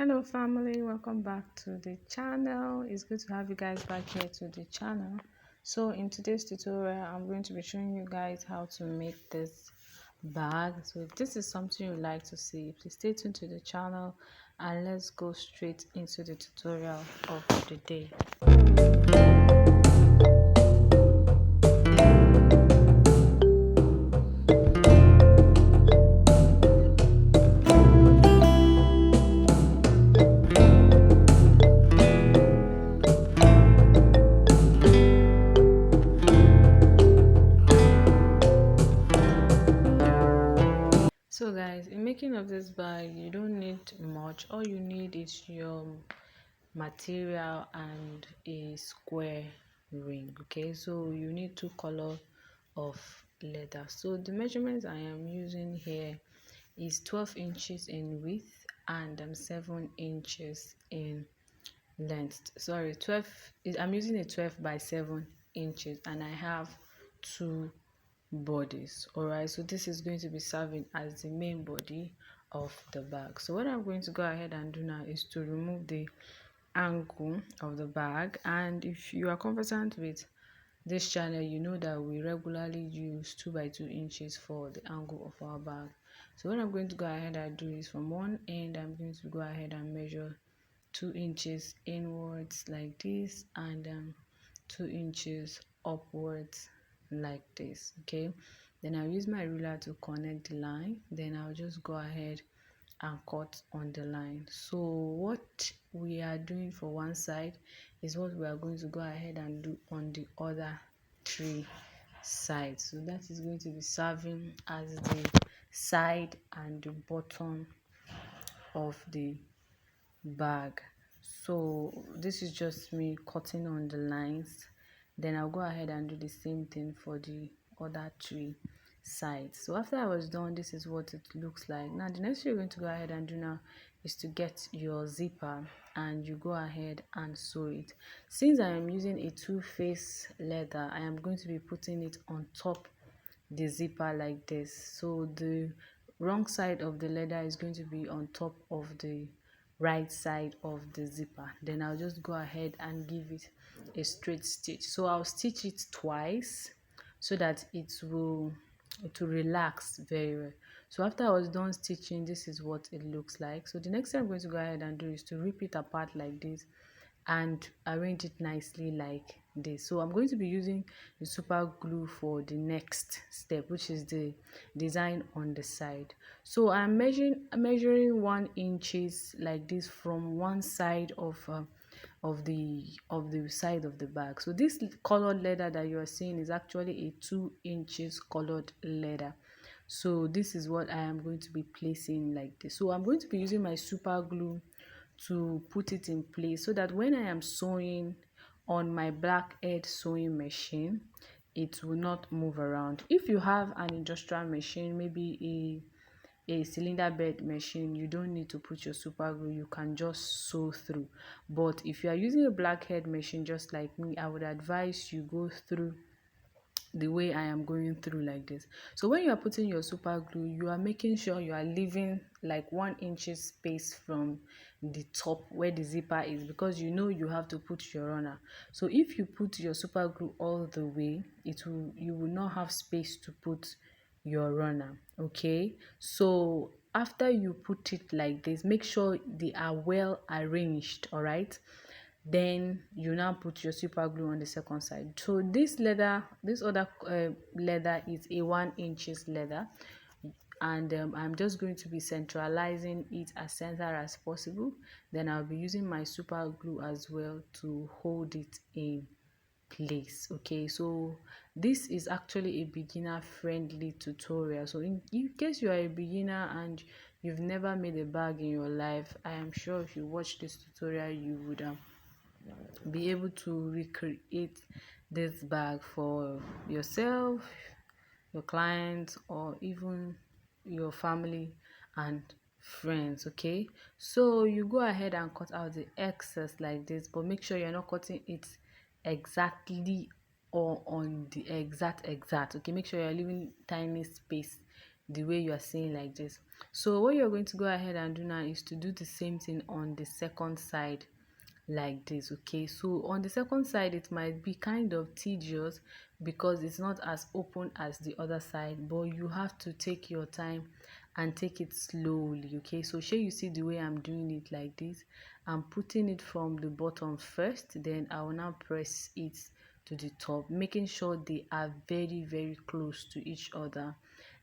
Hello family, welcome back to the channel. It's good to have you guys back here to the channel. So in today's tutorial, I'm going to be showing you guys how to make this bag. So if this is something you like to see, please stay tuned to the channel and let's go straight into the tutorial of the day. So guys, in making of this bag, you don't need much. All you need is your material and a square ring. Okay, so you need two color of leather. So the measurements I am using here is 12 inches in width and 7 inches in length. Sorry, 12 I'm using a 12 by 7 inches and I have two bodies. All right, so this is going to be serving as the main body of the bag. So what I'm going to go ahead and do now is to remove the angle of the bag. And if you are conversant with this channel, you know that we regularly use 2 by 2 inches for the angle of our bag. So what I'm going to go ahead and do is from one end, I'm going to go ahead and measure 2 inches inwards like this, and 2 inches upwards like this. Okay, then I'll use my ruler to connect the line. Then I'll just go ahead and cut on the line. So what we are doing for one side is what we are going to go ahead and do on the other three sides. So that is going to be serving as the side and the bottom of the bag. So this is just me cutting on the lines. Then I'll go ahead and do the same thing for the other three sides. So after I was done, this is what it looks like. Now the next thing you're going to go ahead and do now is to get your zipper and you go ahead and sew it. Since I am using a two-face leather, I am going to be putting it on top the zipper like this. So the wrong side of the leather is going to be on top of the right side of the zipper. Then I'll just go ahead and give it a straight stitch. So I'll stitch it twice so that it will relax very well. So after I was done stitching, this is what it looks like. So the next thing I'm going to go ahead and do is to rip it apart like this and arrange it nicely like this. So I'm going to be using the super glue for the next step, which is the design on the side. So I'm measuring 1 inches like this from one side of the side of the bag. So this colored leather that you are seeing is actually a 2 inches colored leather. So this is what I am going to be placing like this. So I'm going to be using my super glue to put it in place so that when I am sewing on my blackhead sewing machine, it will not move around. If you have an industrial machine, maybe a cylinder bed machine, you don't need to put your super glue, you can just sew through. But if you are using a blackhead machine just like me, I would advise you go through the way I am going through like this. So when you are putting your super glue, you are making sure you are leaving like 1 inch space from the top where the zipper is, because you know you have to put your runner. So if you put your super glue all the way, you will not have space to put your runner. Okay, so after you put it like this, make sure they are well arranged. All right, then you now put your super glue on the second side. So this other leather is a 1 inches leather, and I'm just going to be centralizing it as center as possible. Then I'll be using my super glue as well to hold it in place. Okay, so this is actually a beginner friendly tutorial. So in case you are a beginner and you've never made a bag in your life, I am sure if you watch this tutorial you would be able to recreate this bag for yourself, your clients, or even your family and friends. Okay, so you go ahead and cut out the excess like this, but make sure you're not cutting it exactly or on the exact. Okay, make sure you're leaving tiny space the way you are seeing like this. So what you're going to go ahead and do now is to do the same thing on the second side like this. Okay, so on the second side it might be kind of tedious because it's not as open as the other side, but you have to take your time and take it slowly. Okay, so shall you see the way I'm doing it like this? I'm putting it from the bottom first, then I will now press it to the top, making sure they are very close to each other.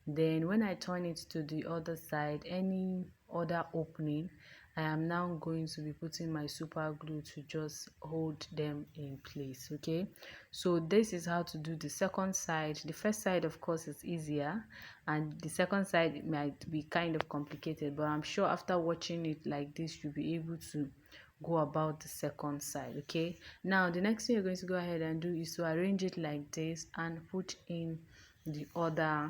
Then when I turn it to the other side, any other opening, I am now going to be putting my super glue to just hold them in place. Okay, so this is how to do the second side. The first side of course is easier, and the second side might be kind of complicated, but I'm sure after watching it like this you'll be able to go about the second side. Okay, now the next thing you're going to go ahead and do is to arrange it like this and put in the other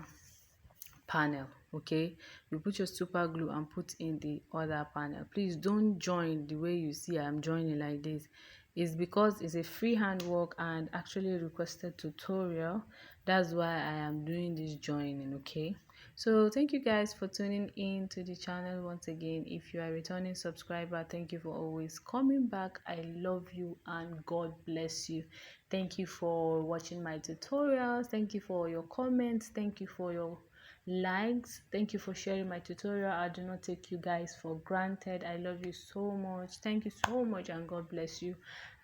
panel. Okay, you put your super glue and put in the other panel. Please don't join the way you see I'm joining like this. It's because it's a freehand work and actually requested tutorial. That's why I am doing this joining. Okay, so thank you guys for tuning in to the channel once again. If you are a returning subscriber, thank you for always coming back. I love you and God bless you. Thank you for watching my tutorials. Thank you for your comments. Thank you for your likes. Thank you for sharing my tutorial. I do not take you guys for granted. I love you so much. Thank you so much and God bless you.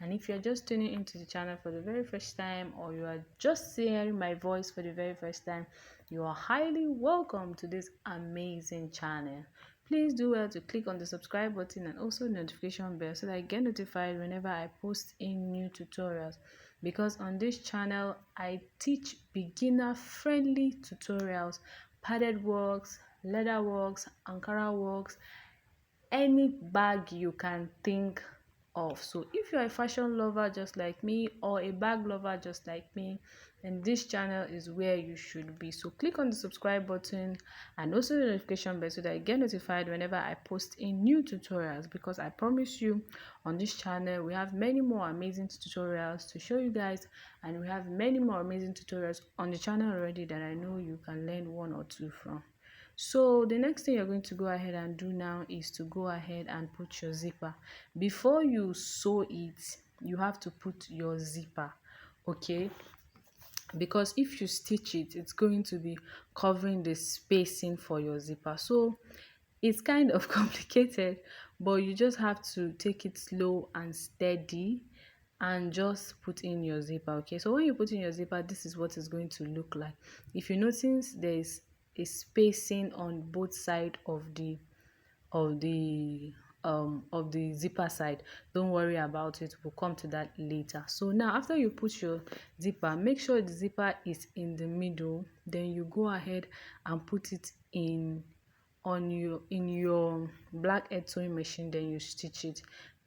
And if you're just tuning into the channel for the very first time, or you are just hearing my voice for the very first time, you are highly welcome to this amazing channel. Please do well to click on the subscribe button and also notification bell so that I get notified whenever I post in new tutorials, because on this channel I teach beginner friendly tutorials, padded works, leather works, Ankara works, any bag you can think of. So if you're a fashion lover just like me, or a bag lover just like me, then this channel is where you should be. So click on the subscribe button and also the notification bell so that you get notified whenever I post in new tutorials, because I promise you on this channel we have many more amazing tutorials to show you guys, and we have many more amazing tutorials on the channel already that I know you can learn one or two from. So the next thing you're going to go ahead and do now is to go ahead and put your zipper. Before you sew it, you have to put your zipper. Okay, because if you stitch it, it's going to be covering the spacing for your zipper. So it's kind of complicated, but you just have to take it slow and steady and just put in your zipper. Okay, so when you put in your zipper, this is what it's going to look like. If you notice, there's a spacing on both sides of the of the zipper side. Don't worry about it, we'll come to that later. So now after you put your zipper, make sure the zipper is in the middle. Then you go ahead and put it in your blackhead sewing machine, then you stitch it.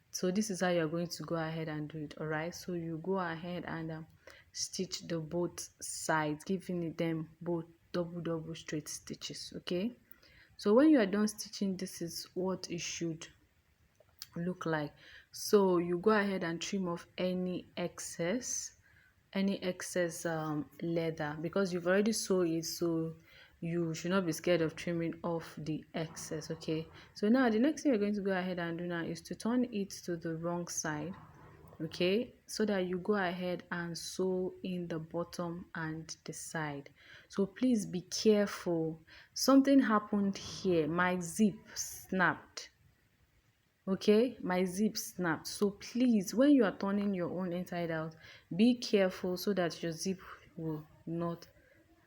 So this is how you're going to go ahead and do it. All right, so you go ahead and stitch the both sides, giving them both double straight stitches. Okay, so when you are done stitching, this is what it should look like. So you go ahead and trim off any excess leather, because you've already sewn it, so you should not be scared of trimming off the excess. Okay, so now the next thing you're going to go ahead and do now is to turn it to the wrong side. Okay, so that you go ahead and sew in the bottom and the side. So please be careful. Something happened here, my zip snapped. Okay, my zip snapped. So please, when you are turning your own inside out, be careful so that your zip will not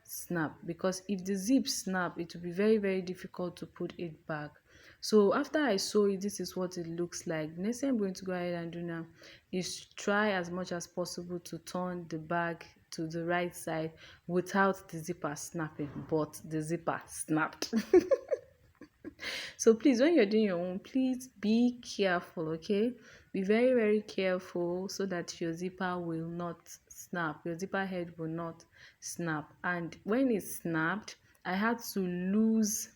snap, because if the zip snap, it will be very difficult to put it back. So after I sew it, this is what it looks like. The next thing I'm going to go ahead and do now is try as much as possible to turn the bag to the right side without the zipper snapping, but the zipper snapped. So please, when you're doing your own, please be careful. Okay, be very careful so that your zipper will not snap, your zipper head will not snap. And when it snapped, I had to lose,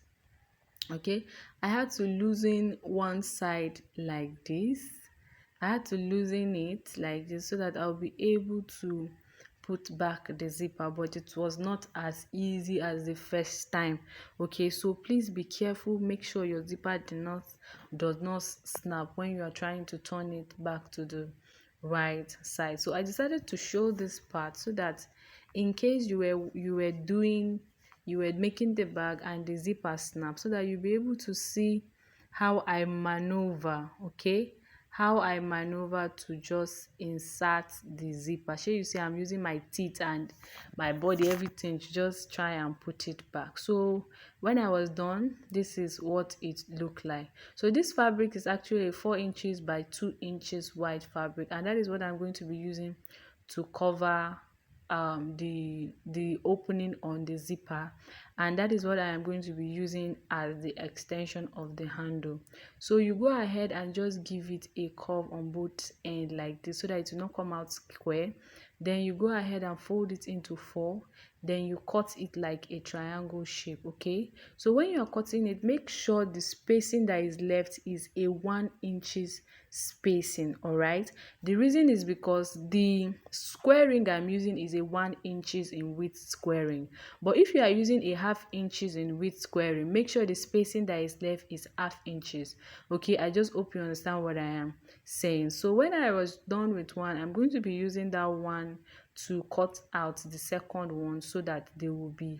okay, I had to loosen one side like this. I had to loosen it like this so that I'll be able to put back the zipper, but it was not as easy as the first time. Okay, so please be careful. Make sure your zipper does not snap when you are trying to turn it back to the right side. So I decided to show this part so that in case you were making the bag and the zipper snap, so that you'll be able to see how I maneuver, okay? How I maneuver to just insert the zipper. Shey you see I'm using my teeth and my body, everything, to just try and put it back. So when I was done, this is what it looked like. So this fabric is actually a 4 inches by 2 inches wide fabric, and that is what I'm going to be using to cover the opening on the zipper, and that is what I am going to be using as the extension of the handle. So you go ahead and just give it a curve on both ends like this so that it will not come out square. Then you go ahead and fold it into 4, then you cut it like a triangle shape. Okay, so when you are cutting it, make sure the spacing that is left is a 1 inches spacing. All right, the reason is because the square ring I'm using is a 1 inches in width square ring, but if you are using a half inches in width square ring, make sure the spacing that is left is half inches. Okay, I just hope you understand what I am saying. So when I was done with one, I'm going to be using that one to cut out the second one so that they will be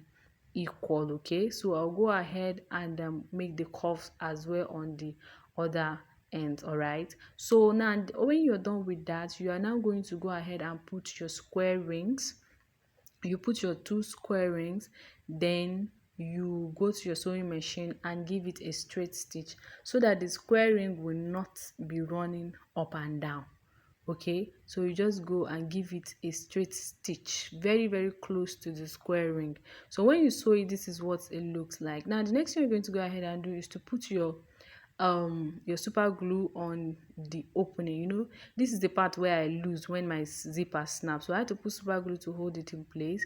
equal. Okay, so I'll go ahead and make the curves as well on the other end. All right, so now when you're done with that, you are now going to go ahead and put your square rings. You put your 2 square rings, then you go to your sewing machine and give it a straight stitch so that the square ring will not be running up and down. Okay, so you just go and give it a straight stitch very close to the square ring. So when you sew it, this is what it looks like. Now the next thing you're going to go ahead and do is to put your super glue on the opening. This is the part where I lose when my zipper snaps, so I had to put super glue to hold it in place.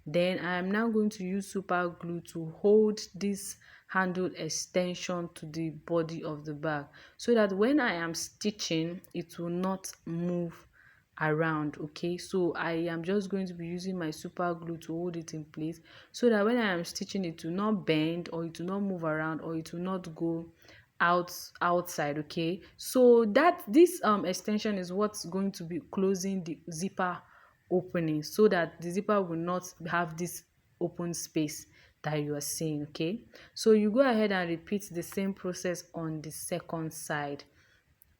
Then I am now going to use super glue to hold this handle extension to the body of the bag so that when I am stitching, it will not move around. Okay, so I am just going to be using my super glue to hold it in place so that when I am stitching, it will not bend, or it will not move around, or it will not go outside. Okay, so that this extension is what's going to be closing the zipper opening so that the zipper will not have this open space that you are seeing. Okay, so you go ahead and repeat the same process on the second side.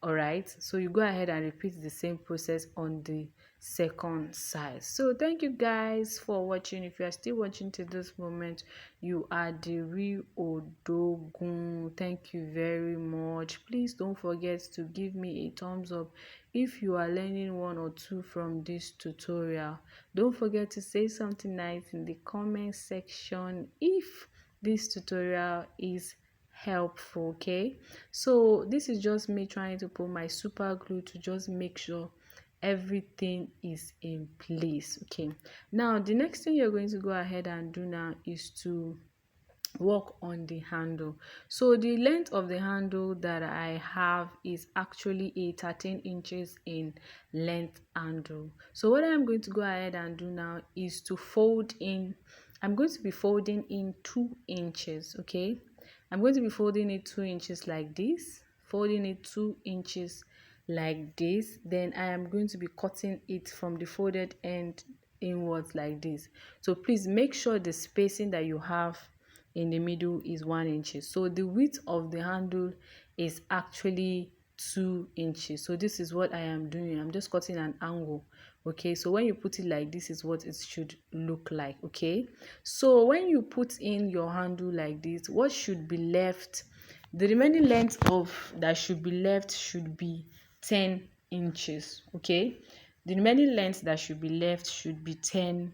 All right, so you go ahead and repeat the same process on the second side. So thank you guys for watching. If you are still watching to this moment, you are the real Odogun. Thank you very much. Please don't forget to give me a thumbs up if you are learning one or two from this tutorial. Don't forget to say something nice in the comment section if this tutorial is helpful. Okay, so this is just me trying to put my super glue to just make sure everything is in place. Okay, now the next thing you're going to go ahead and do now is to work on the handle. So the length of the handle that I have is actually a 13 inches in length handle. So what I'm going to go ahead and do now is to fold in. I'm going to be folding in 2 inches. Okay, I'm going to be folding it 2 inches like this, folding it 2 inches like this. Then I am going to be cutting it from the folded end inwards like this. So please make sure the spacing that you have in the middle is 1 inch. So the width of the handle is actually 2 inches. So this is what I am doing. I'm just cutting an angle. Okay, so when you put it like this is what it should look like. Okay, so when you put in your handle like this, what should be left, the remaining length of that should be left should be 10 inches. Okay, the remaining length that should be left should be 10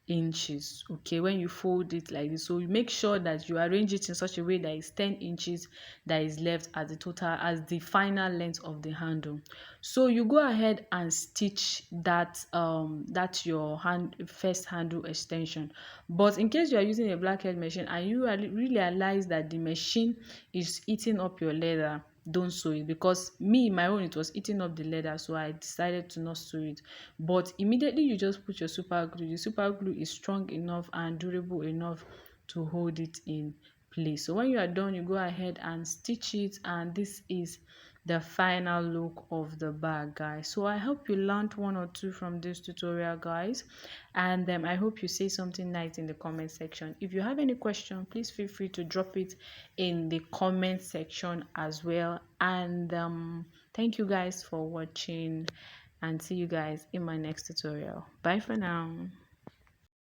inches. Okay, when you fold it like this, so you make sure that you arrange it in such a way that is 10 inches that is left as the total, as the final length of the handle. So you go ahead and stitch that that's your first handle extension. But in case you are using a blackhead machine and you really realize that the machine is eating up your leather, don't sew it, because me, my own, it was eating up the leather, so I decided to not sew it. But immediately you just put your super glue, the super glue is strong enough and durable enough to hold it in place. So when you are done, you go ahead and stitch it, and this is the final look of the bag, guys. So I hope you learned one or two from this tutorial, guys, and I hope you say something nice in the comment section. If you have any question, please feel free to drop it in the comment section as well. And thank you guys for watching, and see you guys in my next tutorial. Bye for now.